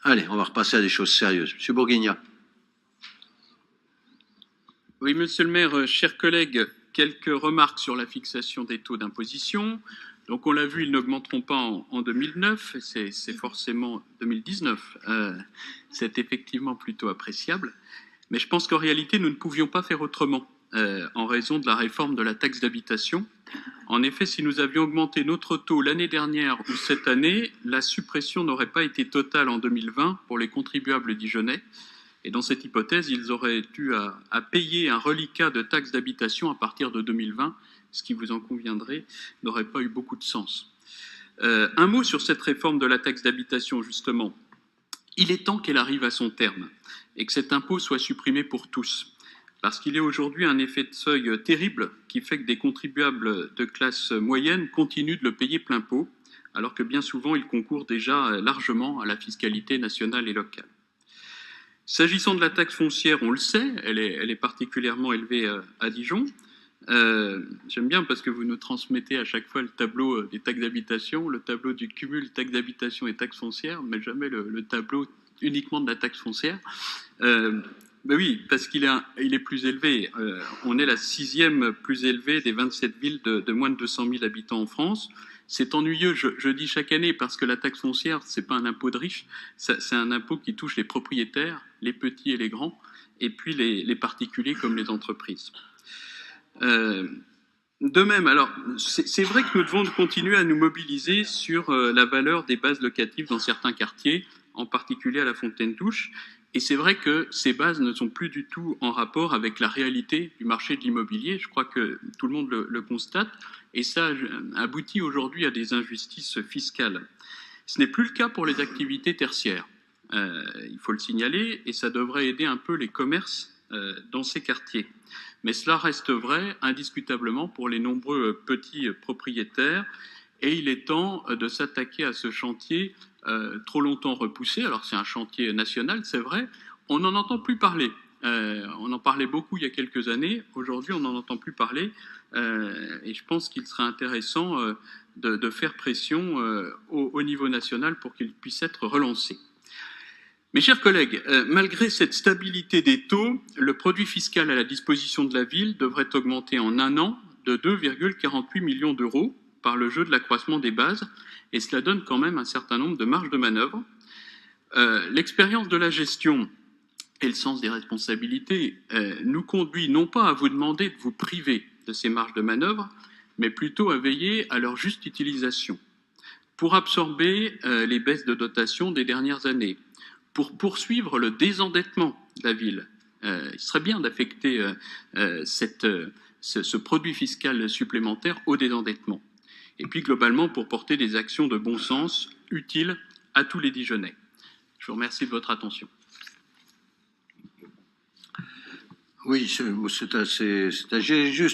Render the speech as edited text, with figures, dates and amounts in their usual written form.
Allez, on va repasser à des choses sérieuses. Monsieur Bourguignat. Oui, monsieur le maire, chers collègues, quelques remarques sur la fixation des taux d'imposition. Donc, on l'a vu, ils n'augmenteront pas en 2009, c'est forcément 2019. C'est effectivement plutôt appréciable. Mais je pense qu'en réalité, nous ne pouvions pas faire autrement en raison de la réforme de la taxe d'habitation. En effet, si nous avions augmenté notre taux l'année dernière ou cette année, la suppression n'aurait pas été totale en 2020 pour les contribuables dijonnais. Et dans cette hypothèse, ils auraient eu à payer un reliquat de taxes d'habitation à partir de 2020, ce qui, vous en conviendrez, n'aurait pas eu beaucoup de sens. Un mot sur cette réforme de la taxe d'habitation, justement. Il est temps qu'elle arrive à son terme et que cet impôt soit supprimé pour tous. Parce qu'il y a aujourd'hui un effet de seuil terrible qui fait que des contribuables de classe moyenne continuent de le payer plein pot, alors que bien souvent ils concourent déjà largement à la fiscalité nationale et locale. S'agissant de la taxe foncière, on le sait, elle est particulièrement élevée à Dijon. J'aime bien parce que vous nous transmettez à chaque fois le tableau des taxes d'habitation, le tableau du cumul taxes d'habitation et taxes foncières, mais jamais le tableau uniquement de la taxe foncière. Ben oui, parce qu'il est plus élevé. On est la 6e plus élevée des 27 villes de moins de 200 000 habitants en France. C'est ennuyeux, je dis chaque année, parce que la taxe foncière, c'est pas un impôt de riches, c'est un impôt qui touche les propriétaires, les petits et les grands, et puis les particuliers comme les entreprises. De même, alors, c'est vrai que nous devons continuer à nous mobiliser sur la valeur des bases locatives dans certains quartiers, en particulier à la Fontaine-Touche. Et c'est vrai que ces bases ne sont plus du tout en rapport avec la réalité du marché de l'immobilier. Je crois que tout le monde le constate. Et ça aboutit aujourd'hui à des injustices fiscales. Ce n'est plus le cas pour les activités tertiaires. Il faut le signaler, et ça devrait aider un peu les commerces dans ces quartiers. Mais cela reste vrai indiscutablement pour les nombreux petits propriétaires, et il est temps de s'attaquer à ce chantier trop longtemps repoussé. Alors c'est un chantier national, c'est vrai, on n'en entend plus parler. On en parlait beaucoup il y a quelques années, aujourd'hui on n'en entend plus parler, et je pense qu'il serait intéressant de faire pression au niveau national pour qu'il puisse être relancé. Mes chers collègues, malgré cette stabilité des taux, le produit fiscal à la disposition de la ville devrait augmenter en un an de 2,48 millions d'euros par le jeu de l'accroissement des bases, et cela donne quand même un certain nombre de marges de manœuvre. L'expérience de la gestion et le sens des responsabilités nous conduit non pas à vous demander de vous priver de ces marges de manœuvre, mais plutôt à veiller à leur juste utilisation pour absorber les baisses de dotation des dernières années, pour poursuivre le désendettement de la ville. Il serait bien d'affecter ce produit fiscal supplémentaire au désendettement. Et puis globalement pour porter des actions de bon sens utiles à tous les Dijonnais. Je vous remercie de votre attention. Oui, c'est assez juste.